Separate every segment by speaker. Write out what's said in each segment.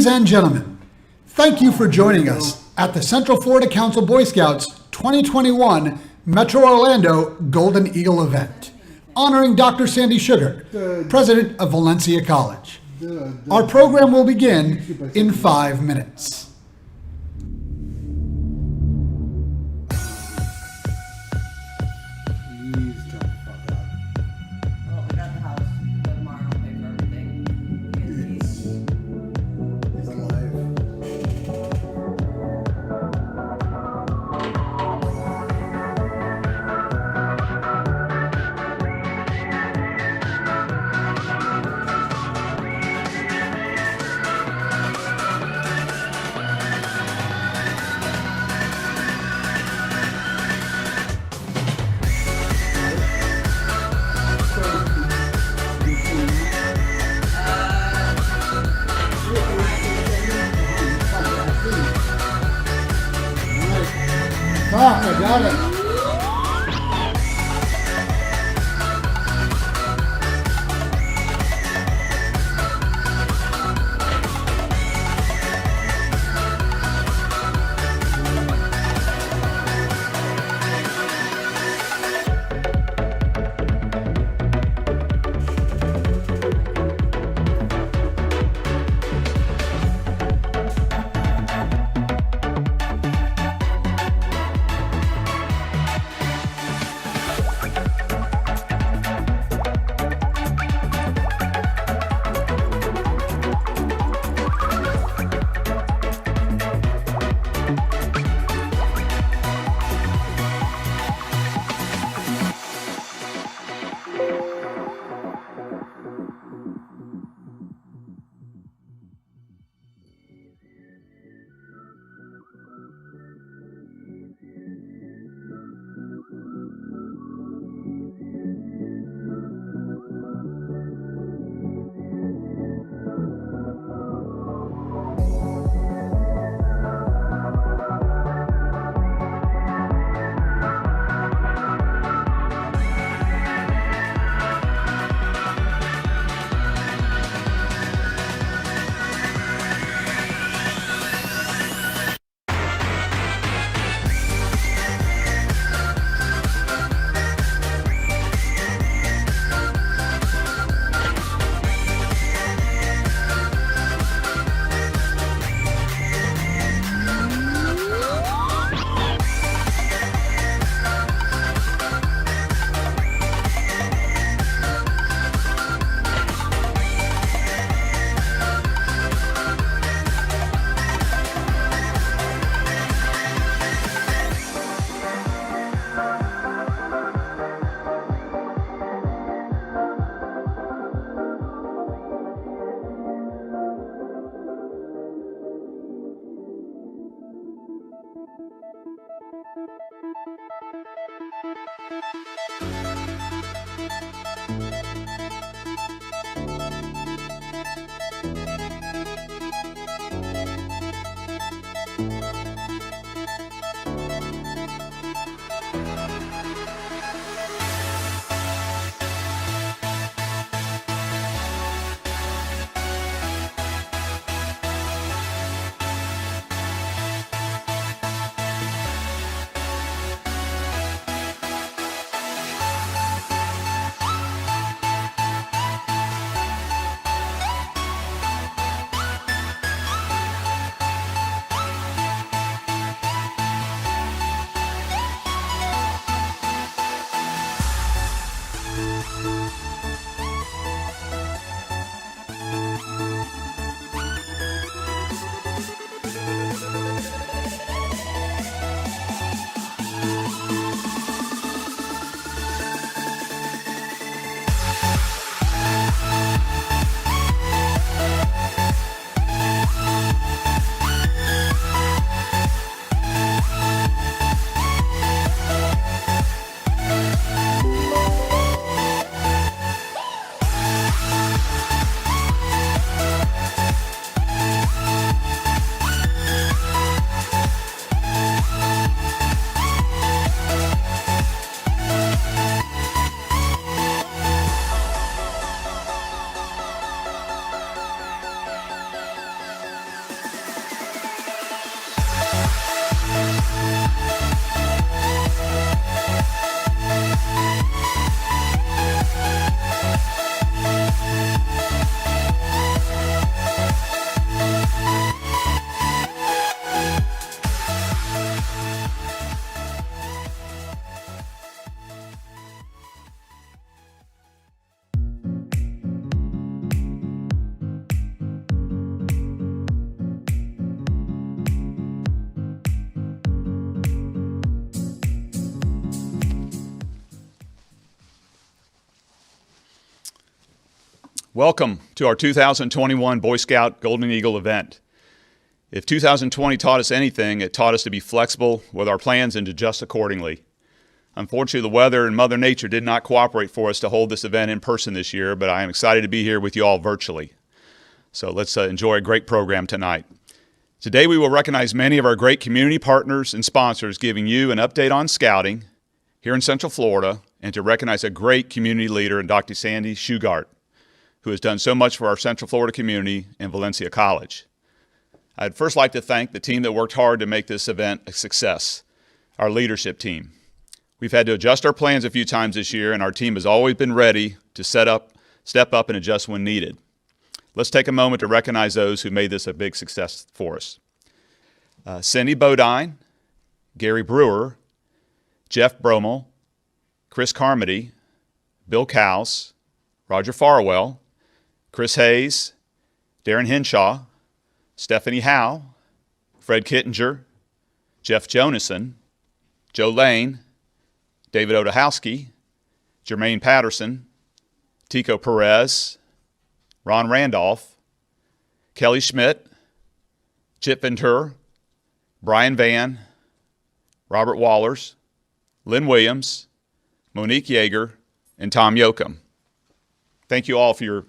Speaker 1: and gentlemen, thank you for joining us at the Central Florida Council Boy Scouts 2021 Metro Orlando Golden Eagle event, honoring Dr. Sandy Sugar, president of Valencia College. Our program will begin in 5 minutes. I got it.
Speaker 2: Welcome to our 2021 Boy Scout Golden Eagle event. If 2020 taught us anything, it taught us to be flexible with our plans and to adjust accordingly. Unfortunately, the weather and Mother Nature did not cooperate for us to hold this event in person this year, but I am excited to be here with you all virtually. So let's enjoy a great program tonight. Today we will recognize many of our great community partners and sponsors, giving you an update on scouting here in Central Florida, and to recognize a great community leader in Dr. Sandy Shugart, who has done so much for our Central Florida community and Valencia College. I'd first like to thank the team that worked hard to make this event a success, our leadership team. We've had to adjust our plans a few times this year, and our team has always been ready to step up and adjust when needed. Let's take a moment to recognize those who made this a big success for us. Cindy Bodine, Gary Brewer, Jeff Bromel, Chris Carmody, Bill Cowes, Roger Farwell, Chris Hayes, Darren Henshaw, Stephanie Howe, Fred Kittinger, Jeff Jonason, Joe Lane, David Odahowski, Jermaine Patterson, Tico Perez, Ron Randolph, Kelly Schmidt, Chip Ventura, Brian Van, Robert Wallers, Lynn Williams, Monique Yeager, and Tom Yoakum. Thank you all for your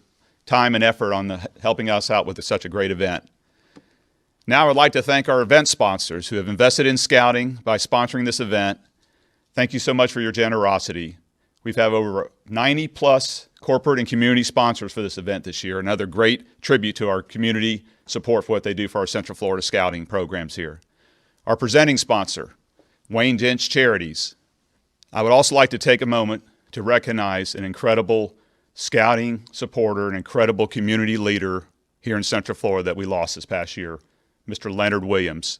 Speaker 2: time and effort on helping us out with such a great event. Now I would like to thank our event sponsors who have invested in scouting by sponsoring this event. Thank you so much for your generosity. We've had over 90 plus corporate and community sponsors for this event this year, another great tribute to our community support for what they do for our Central Florida scouting programs here. Our presenting sponsor, Wayne Dench Charities. I would also like to take a moment to recognize an incredible scouting supporter, an incredible community leader here in Central Florida that we lost this past year, Mr. Leonard Williams.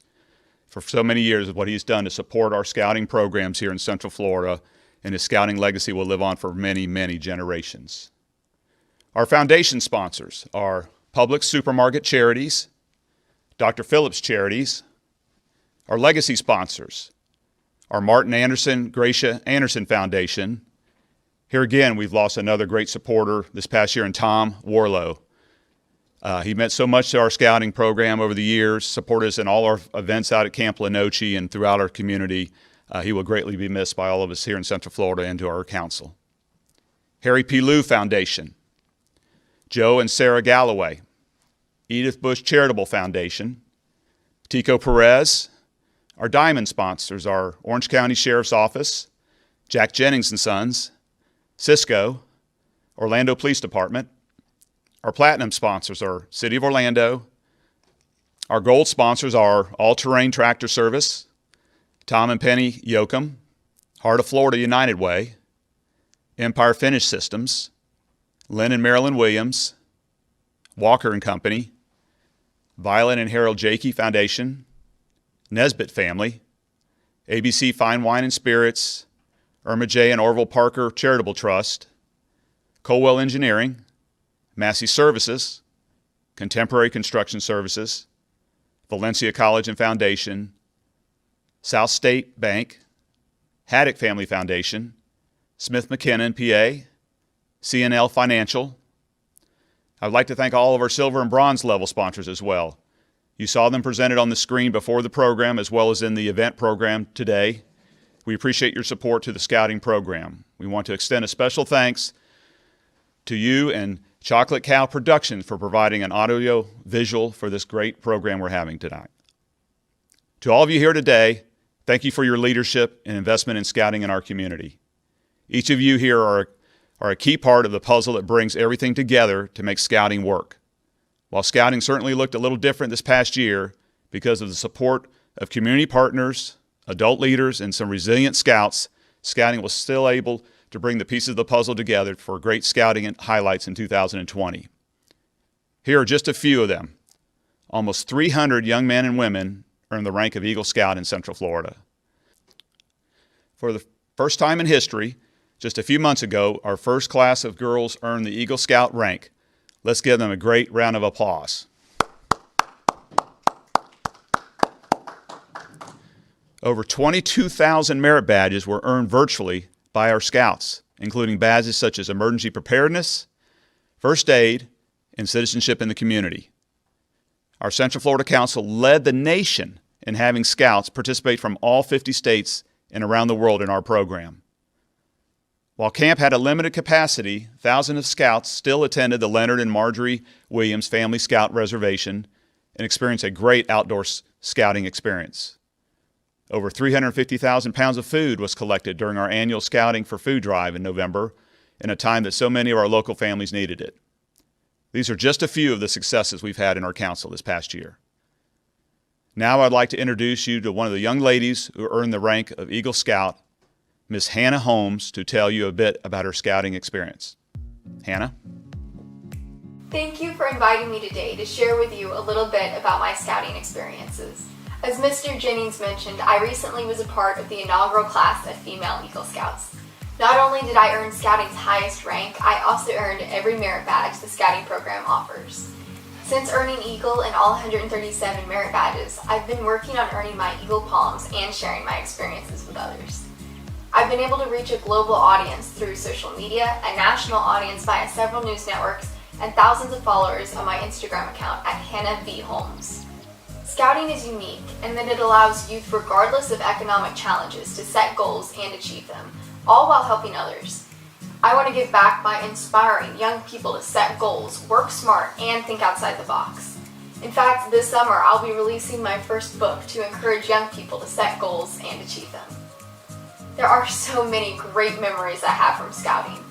Speaker 2: For so many years of what he's done to support our scouting programs here in Central Florida, and his scouting legacy will live on for many, many generations. Our foundation sponsors are Public Supermarket Charities, Dr. Phillips Charities. Our legacy sponsors are Martin Anderson, Gracia Anderson Foundation. Here again, we've lost another great supporter this past year in Tom Warlow. He meant so much to our scouting program over the years, supported us in all our events out at Camp Lenoche and throughout our community. He will greatly be missed by all of us here in Central Florida and to our council. Harry P. Lou Foundation, Joe and Sarah Galloway, Edith Bush Charitable Foundation, Tico Perez. Our diamond sponsors are Orange County Sheriff's Office, Jack Jennings and Sons, Cisco, Orlando Police Department. Our platinum sponsors are City of Orlando. Our gold sponsors are All Terrain Tractor Service, Tom and Penny Yoakum, Heart of Florida United Way, Empire Finish Systems, Lynn and Marilyn Williams, Walker and Company, Violet and Harold Jakey Foundation, Nesbitt Family, ABC Fine Wine and Spirits, Irma J. and Orville Parker Charitable Trust, Colwell Engineering, Massey Services, Contemporary Construction Services, Valencia College and Foundation, South State Bank, Haddock Family Foundation, Smith McKinnon, PA, CNL Financial. I would like to thank all of our silver and bronze level sponsors as well. You saw them presented on the screen before the program as well as in the event program today. We appreciate your support to the scouting program. We want to extend a special thanks to you and Chocolate Cow Productions for providing an audio visual for this great program we're having tonight. To all of you here today, thank you for your leadership and investment in scouting in our community. Each of you here are a key part of the puzzle that brings everything together to make scouting work. While scouting certainly looked a little different this past year because of the support of community partners, adult leaders, and some resilient scouts, scouting was still able to bring the pieces of the puzzle together for great scouting and highlights in 2020. Here are just a few of them. Almost 300 young men and women earned the rank of Eagle Scout in Central Florida. For the first time in history, just a few months ago, our first class of girls earned the Eagle Scout rank. Let's give them a great round of applause. Over 22,000 merit badges were earned virtually by our scouts, including badges such as emergency preparedness, first aid, and citizenship in the community. Our Central Florida Council led the nation in having Scouts participate from all 50 states and around the world in our program. While camp had a limited capacity, thousands of Scouts still attended the Leonard and Marjorie Williams Family Scout Reservation and experienced a great outdoor scouting experience. Over 350,000 pounds of food was collected during our annual Scouting for Food drive in November, in a time that so many of our local families needed it. These are just a few of the successes we've had in our council this past year. Now I'd like to introduce you to one of the young ladies who earned the rank of Eagle Scout, Miss Hannah Holmes, to tell you a bit about her scouting experience. Hannah?
Speaker 3: Thank you for inviting me today to share with you a little bit about my scouting experiences. As Mr. Jennings mentioned, I recently was a part of the inaugural class of female Eagle Scouts. Not only did I earn Scouting's highest rank, I also earned every merit badge the Scouting program offers. Since earning Eagle and all 137 merit badges, I've been working on earning my Eagle Palms and sharing my experiences with others. I've been able to reach a global audience through social media, a national audience via several news networks, and thousands of followers on my Instagram account at Hannah V. Holmes. Scouting is unique in that it allows youth, regardless of economic challenges, to set goals and achieve them, all while helping others. I want to give back by inspiring young people to set goals, work smart, and think outside the box. In fact, this summer I'll be releasing my first book to encourage young people to set goals and achieve them. There are so many great memories I have from Scouting.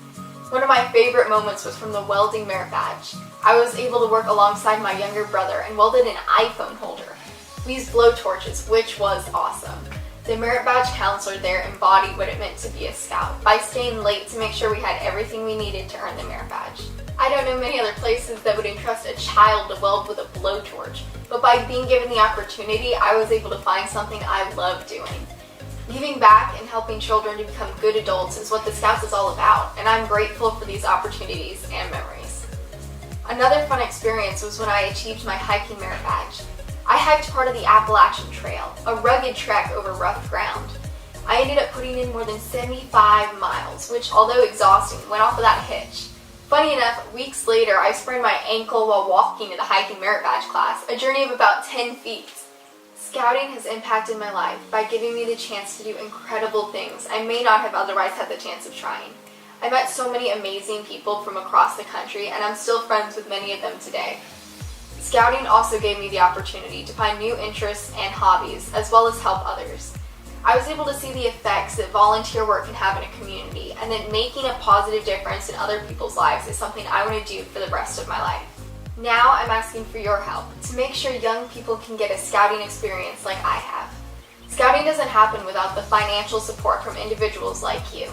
Speaker 3: One of my favorite moments was from the welding merit badge. I was able to work alongside my younger brother and welded an iPhone holder. We used blowtorches, which was awesome. The merit badge counselor there embodied what it meant to be a scout by staying late to make sure we had everything we needed to earn the merit badge. I don't know many other places that would entrust a child to weld with a blowtorch, but by being given the opportunity, I was able to find something I love doing. Giving back and helping children to become good adults is what the Scouts is all about, and I'm grateful for these opportunities and memories. Another fun experience was when I achieved my hiking merit badge. I hiked part of the Appalachian Trail, a rugged trek over rough ground. I ended up putting in more than 75 miles, which, although exhausting, went off without a hitch. Funny enough, weeks later, I sprained my ankle while walking to the hiking merit badge class, a journey of about 10 feet. Scouting has impacted my life by giving me the chance to do incredible things I may not have otherwise had the chance of trying. I met so many amazing people from across the country, and I'm still friends with many of them today. Scouting also gave me the opportunity to find new interests and hobbies, as well as help others. I was able to see the effects that volunteer work can have in a community, and that making a positive difference in other people's lives is something I want to do for the rest of my life. Now I'm asking for your help to make sure young people can get a scouting experience like I have. Scouting doesn't happen without the financial support from individuals like you.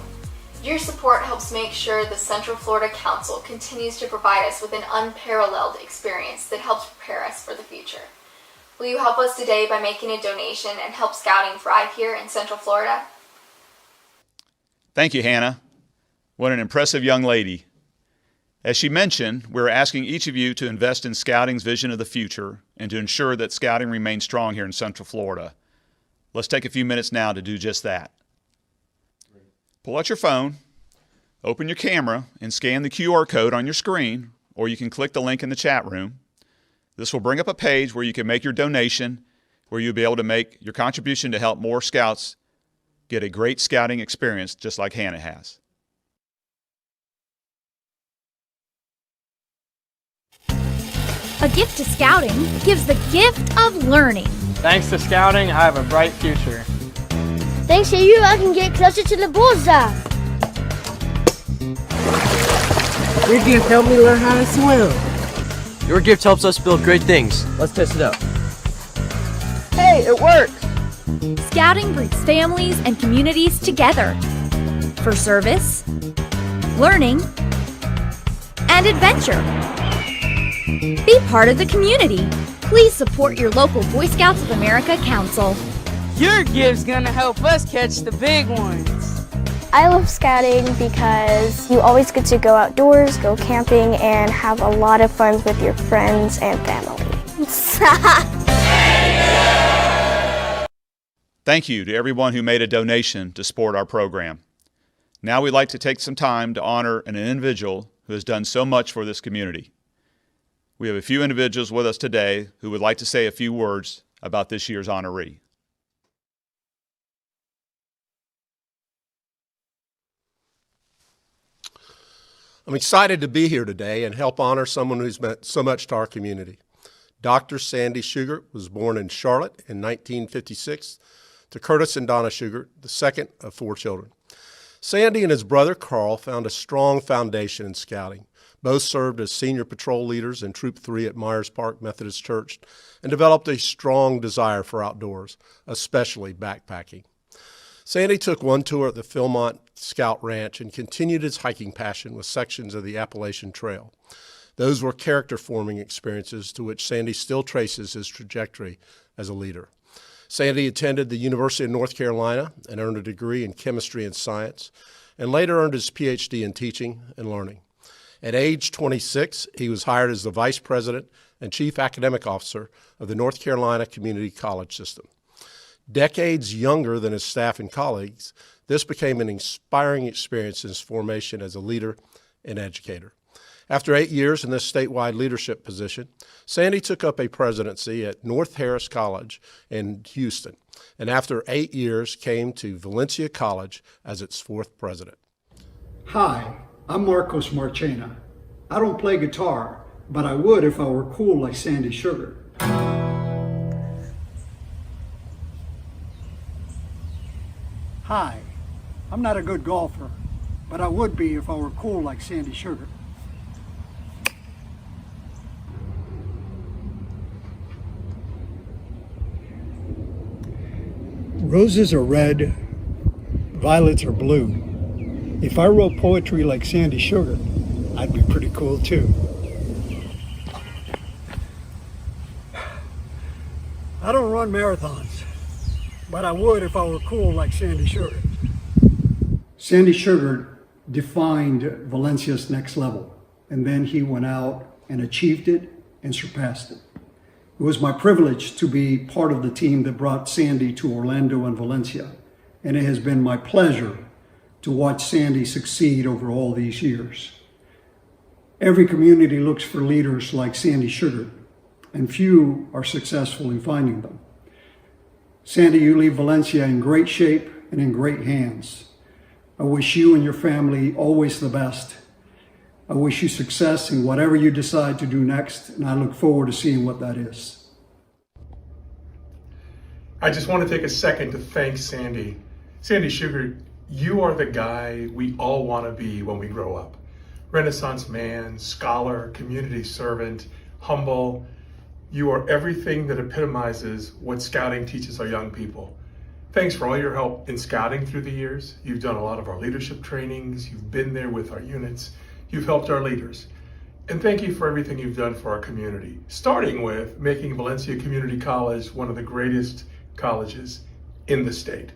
Speaker 3: Your support helps make sure the Central Florida Council continues to provide us with an unparalleled experience that helps prepare us for the future. Will you help us today by making a donation and help Scouting thrive here in Central Florida?
Speaker 2: Thank you, Hannah. What an impressive young lady. As she mentioned, we're asking each of you to invest in Scouting's vision of the future and to ensure that Scouting remains strong here in Central Florida. Let's take a few minutes now to do just that. Pull out your phone, open your camera, and scan the QR code on your screen, or you can click the link in the chat room. This will bring up a page where you can make your donation, where you'll be able to make your contribution to help more Scouts get a great Scouting experience just like Hannah has.
Speaker 4: A gift to Scouting gives the gift of learning.
Speaker 5: Thanks to Scouting, I have a bright future.
Speaker 6: Thanks to you, I can get closer to the bullseye.
Speaker 7: Your gift helped me learn how to swim.
Speaker 8: Your gift helps us build great things. Let's test it out.
Speaker 7: Hey, it works!
Speaker 4: Scouting brings families and communities together for service, learning, and adventure. Be part of the community. Please support your local Boy Scouts of America Council.
Speaker 7: Your gift's gonna help us catch the big ones.
Speaker 6: I love scouting because you always get to go outdoors, go camping, and have a lot of fun with your friends and family.
Speaker 2: Thank you to everyone who made a donation to support our program. Now we'd like to take some time to honor an individual who has done so much for this community. We have a few individuals with us today who would like to say a few words about this year's honoree.
Speaker 9: I'm excited to be here today and help honor someone who's meant so much to our community. Dr. Sandy Shugart was born in Charlotte in 1956 to Curtis and Donna Shugart, the second of 4 children. Sandy and his brother Carl found a strong foundation in scouting. Both served as senior patrol leaders in Troop 3 at Myers Park Methodist Church and developed a strong desire for outdoors, especially backpacking. Sandy took one tour at the Philmont Scout Ranch and continued his hiking passion with sections of the Appalachian Trail. Those were character-forming experiences to which Sandy still traces his trajectory as a leader. Sandy attended the University of North Carolina and earned a degree in chemistry and science, and later earned his PhD in teaching and learning. At age 26, he was hired as the Vice President and Chief Academic Officer of the North Carolina Community College System. Decades younger than his staff and colleagues, this became an inspiring experience in his formation as a leader and educator. After 8 years in this statewide leadership position, Sandy took up a presidency at North Harris College in Houston, and after 8 years came to Valencia College as its 4th president.
Speaker 10: Hi, I'm Marcos Marchena. I don't play guitar, but I would if I were cool like Sandy Shugart. Hi, I'm not a good golfer, but I would be if I were cool like Sandy Shugart. Roses are red, violets are blue. If I wrote poetry like Sandy Shugart, I'd be pretty cool too. I don't run marathons, but I would if I were cool like Sandy Shugart. Sandy Shugart defined Valencia's next level, and then he went out and achieved it and surpassed it. It was my privilege to be part of the team that brought Sandy to Orlando and Valencia, and it has been my pleasure to watch Sandy succeed over all these years. Every community looks for leaders like Sandy Shugart, and few are successful in finding them. Sandy, you leave Valencia in great shape and in great hands. I wish you and your family always the best. I wish you success in whatever you decide to do next, and I look forward to seeing what that is.
Speaker 11: I just want to take a second to thank Sandy. Sandy Shugart, you are the guy we all want to be when we grow up. Renaissance man, scholar, community servant, humble. You are everything that epitomizes what scouting teaches our young people. Thanks for all your help in scouting through the years. You've done a lot of our leadership trainings. You've been there with our units. You've helped our leaders. And thank you for everything you've done for our community, starting with making Valencia Community College one of the greatest colleges in the state.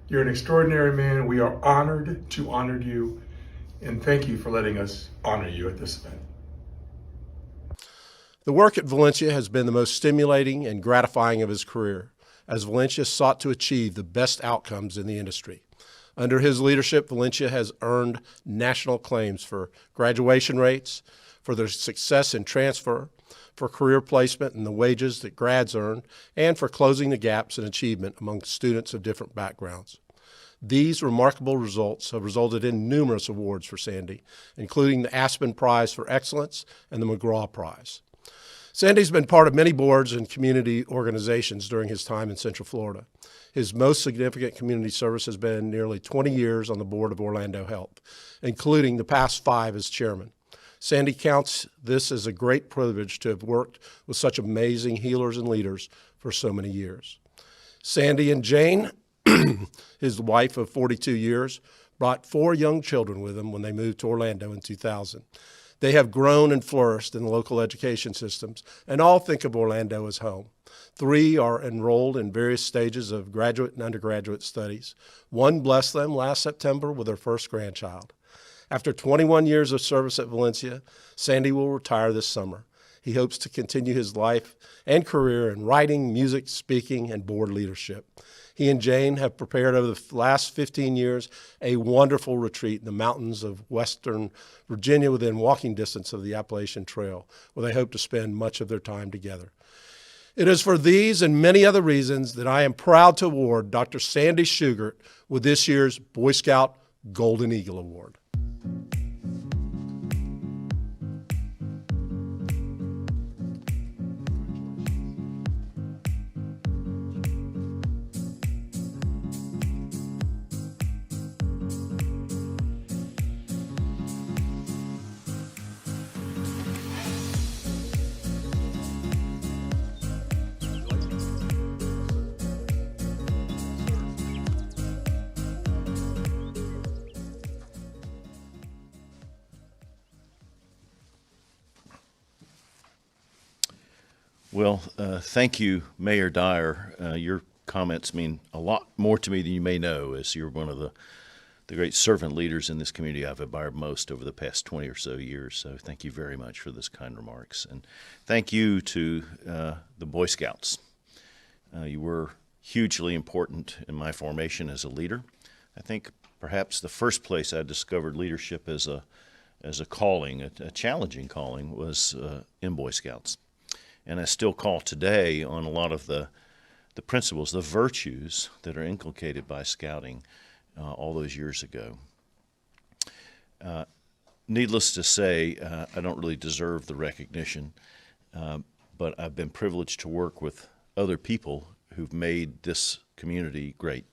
Speaker 11: You're an extraordinary man. We are honored to honor you, and thank you for letting us honor you at this event.
Speaker 9: The work at Valencia has been the most stimulating and gratifying of his career, as Valencia sought to achieve the best outcomes in the industry. Under his leadership, Valencia has earned national claims for graduation rates, for their success in transfer, for career placement and the wages that grads earn, and for closing the gaps in achievement among students of different backgrounds. These remarkable results have resulted in numerous awards for Sandy, including the Aspen Prize for Excellence and the McGraw Prize. Sandy's been part of many boards and community organizations during his time in Central Florida. His most significant community service has been nearly 20 years on the board of Orlando Health, including the past 5 as chairman. Sandy counts this as a great privilege to have worked with such amazing healers and leaders for so many years. Sandy and Jane, his wife of 42 years, brought 4 young children with them when they moved to Orlando in 2000. They have grown and flourished in the local education systems and all think of Orlando as home. 3 are enrolled in various stages of graduate and undergraduate studies. 1 blessed them last September with her first grandchild. After 21 years of service at Valencia, Sandy will retire this summer. He hopes to continue his life and career in writing, music, speaking, and board leadership. He and Jane have prepared over the last 15 years a wonderful retreat in the mountains of western Virginia within walking distance of the Appalachian Trail, where they hope to spend much of their time together. It is for these and many other reasons that I am proud to award Dr. Sandy Shugart with this year's Boy Scout Golden Eagle Award.
Speaker 12: Well, thank you, Mayor Dyer. Your comments mean a lot more to me than you may know, as you're one of the great servant leaders in this community I've admired most over the past 20 or so years. So thank you very much for those kind remarks. And thank you to the Boy Scouts. You were hugely important in my formation as a leader. I think perhaps the first place I discovered leadership as a calling, a challenging calling, was in Boy Scouts. And I still call today on a lot of the principles, the virtues that are inculcated by Scouting all those years ago. Needless to say, I don't really deserve the recognition, but I've been privileged to work with other people who've made this community great,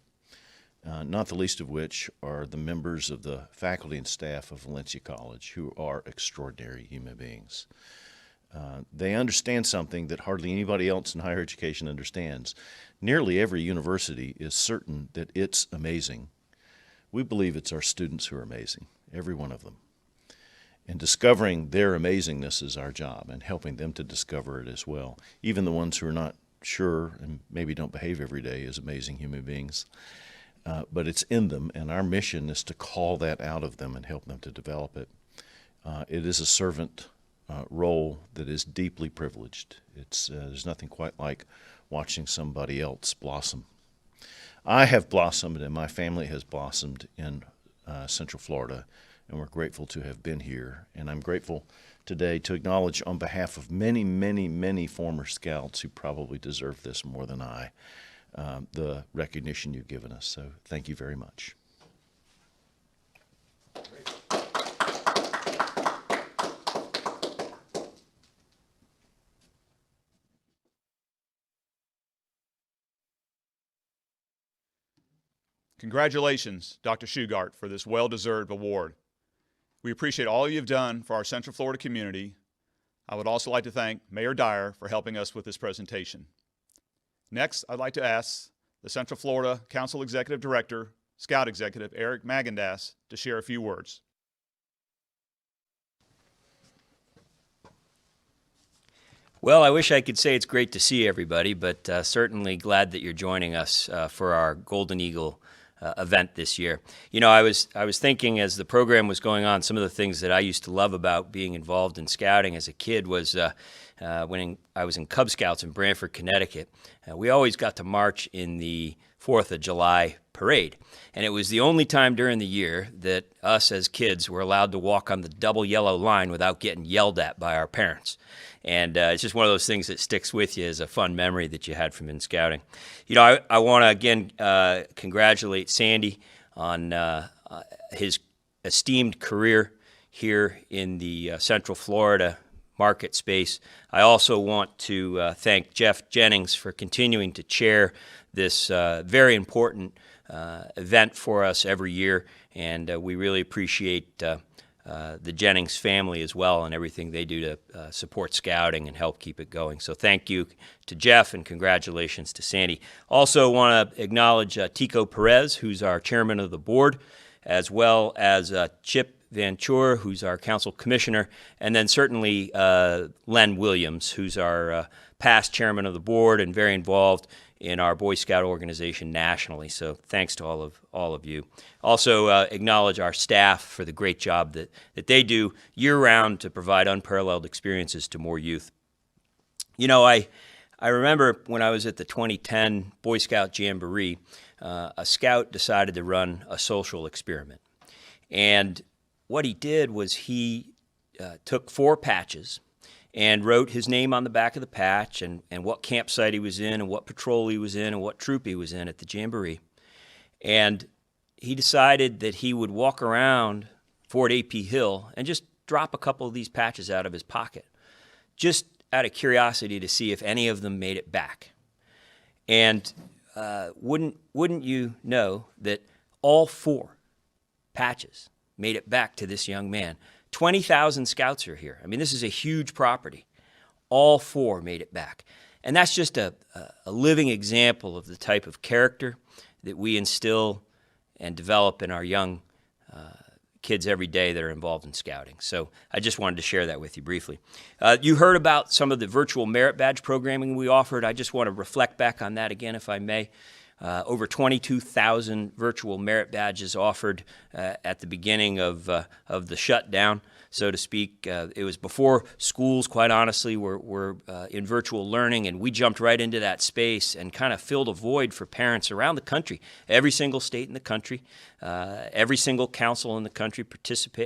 Speaker 12: not the least of which are the members of the faculty and staff of Valencia College, who are extraordinary human beings. They understand something that hardly anybody else in higher education understands. Nearly every university is certain that it's amazing. We believe it's our students who are amazing, every one of them. And discovering their amazingness is our job, and helping them to discover it as well. Even the ones who are not sure and maybe don't behave every day as amazing human beings. But it's in them, and our mission is to call that out of them and help them to develop it. It is a servant role that is deeply privileged. There's nothing quite like watching somebody else blossom. I have blossomed, and my family has blossomed in Central Florida, and we're grateful to have been here. And I'm grateful today to acknowledge on behalf of many, many, many former Scouts who probably deserve this more than I, the recognition you've given us. So thank you very much.
Speaker 2: Congratulations, Dr. Shugart, for this well-deserved award. We appreciate all you've done for our Central Florida community. I would also like to thank Mayor Dyer for helping us with this presentation. Next, I'd like to ask the Central Florida Council Executive Director, Scout Executive Eric Magendas, to share a few words.
Speaker 13: Well, I wish I could say it's great to see everybody, but certainly glad that you're joining us for our Golden Eagle event this year. You know, I was thinking as the program was going on, some of the things that I used to love about being involved in Scouting as a kid was when I was in Cub Scouts in Branford, Connecticut. We always got to march in the 4th of July parade. And it was the only time during the year that us as kids were allowed to walk on the double yellow line without getting yelled at by our parents. And it's just one of those things that sticks with you as a fun memory that you had from in Scouting. You know, I want to again congratulate Sandy on his esteemed career here in the Central Florida market space. I also want to thank Jeff Jennings for continuing to chair this very important event for us every year, and we really appreciate the Jennings family as well and everything they do to support Scouting and help keep it going. So thank you to Jeff and congratulations to Sandy. Also want to acknowledge Tico Perez, who's our chairman of the board, as well as Chip Van Chur, who's our council commissioner, and then certainly Len Williams, who's our past chairman of the board and very involved in our Boy Scout organization nationally. So thanks to all of you. Also acknowledge our staff for the great job that they do year-round to provide unparalleled experiences to more youth. You know, I I remember when I was at the 2010 Boy Scout Jamboree, a scout decided to run a social experiment. And what he did was he took 4 patches and wrote his name on the back of the patch and what campsite he was in and what patrol he was in and what troop he was in at the Jamboree. And he decided that he would walk around Fort A.P. Hill and just drop a couple of these patches out of his pocket, just out of curiosity to see if any of them made it back. And wouldn't you know that all 4 patches made it back to this young man. 20,000 scouts are here. I mean, this is a huge property. All 4 made it back. And that's just a living example of the type of character that we instill and develop in our young kids every day that are involved in scouting. So I just wanted to share that with you briefly. You heard about some of the virtual merit badge programming we offered. I just want to reflect back on that again, if I may. Over 22,000 virtual merit badges offered at the beginning of the shutdown, so to speak. It was before schools, quite honestly, were in virtual learning, and we jumped right into that space and kind of filled a void for parents around the country. Every single state in the country, every single council in the country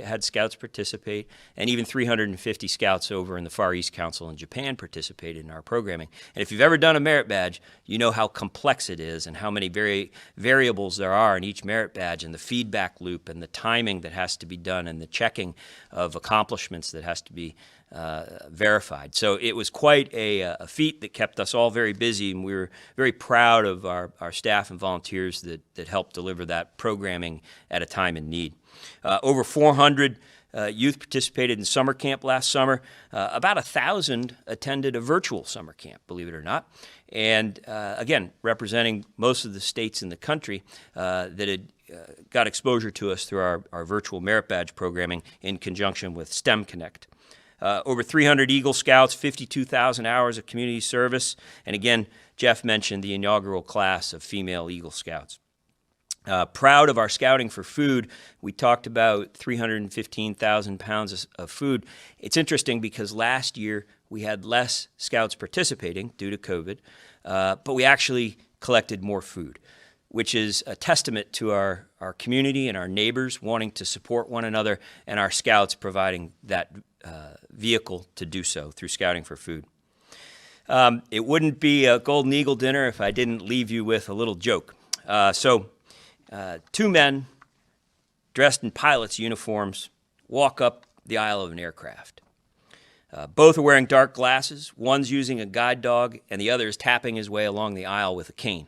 Speaker 13: had scouts participate, and even 350 scouts over in the Far East Council in Japan participated in our programming. And if you've ever done a merit badge, you know how complex it is and how many variables there are in each merit badge, and the feedback loop and the timing that has to be done and the checking of accomplishments that has to be verified. So it was quite a feat that kept us all very busy, and we were very proud of our staff and volunteers that helped deliver that programming at a time in need. Over 400 youth participated in summer camp last summer. About 1,000 attended a virtual summer camp, believe it or not. And again, representing most of the states in the country that had got exposure to us through our virtual merit badge programming in conjunction with STEM Connect. Over 300 Eagle Scouts, 52,000 hours of community service. And again, Jeff mentioned the inaugural class of female Eagle Scouts. Proud of our Scouting for Food. We talked about 315,000 pounds of food. It's interesting because last year we had less scouts participating due to COVID, but we actually collected more food, which is a testament to our community and our neighbors wanting to support one another, and our scouts providing that vehicle to do so through Scouting for Food. It wouldn't be a Golden Eagle dinner if I didn't leave you with a little joke. Two men dressed in pilots' uniforms walk up the aisle of an aircraft. Both are wearing dark glasses. One's using a guide dog, and the other is tapping his way along the aisle with a cane.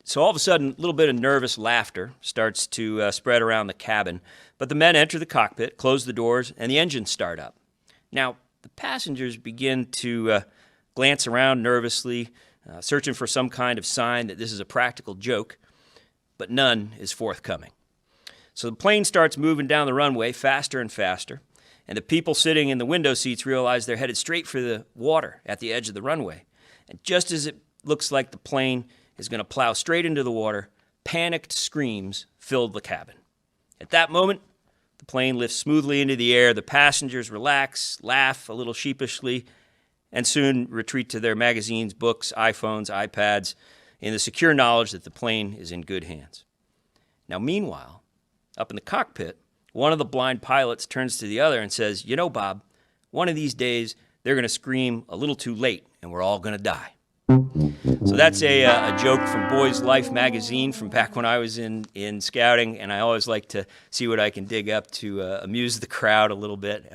Speaker 13: So all of a sudden, a little bit of nervous laughter starts to spread around the cabin, but the men enter the cockpit, close the doors, and the engines start up. Now, the passengers begin to glance around nervously, searching for some kind of sign that this is a practical joke, but none is forthcoming. So the plane starts moving down the runway faster and faster, and the people sitting in the window seats realize they're headed straight for the water at the edge of the runway. And just as it looks like the plane is going to plow straight into the water, panicked screams filled the cabin. At that moment, the plane lifts smoothly into the air, the passengers relax, laugh a little sheepishly, and soon retreat to their magazines, books, iPhones, iPads, in the secure knowledge that the plane is in good hands. Now, meanwhile, up in the cockpit, one of the blind pilots turns to the other and says, "You know, Bob, one of these days they're going to scream a little too late and we're all going to die." So that's a joke from Boys Life magazine from back when I was in scouting, and I always like to see what I can dig up to amuse the crowd a little bit.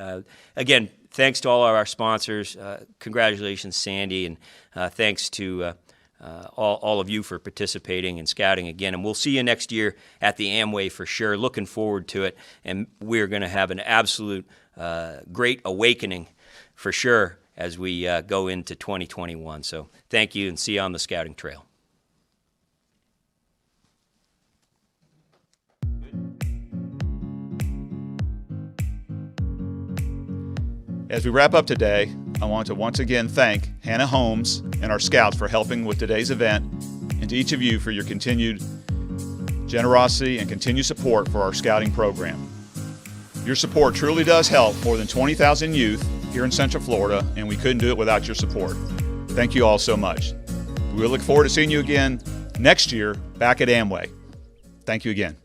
Speaker 13: Again, thanks to all of our sponsors. Congratulations, Sandy, and thanks to all of you for participating in scouting again. And we'll see you next year at the Amway for sure. Looking forward to it, and we're going to have an absolute great awakening for sure as we go into 2021. So thank you, and see you on the scouting trail.
Speaker 2: As we wrap up today, I want to once again thank Hannah Holmes and our scouts for helping with today's event, and to each of you for your continued generosity and continued support for our scouting program. Your support truly does help more than 20,000 youth here in Central Florida, and we couldn't do it without your support. Thank you all so much. We look forward to seeing you again next year back at Amway. Thank you again.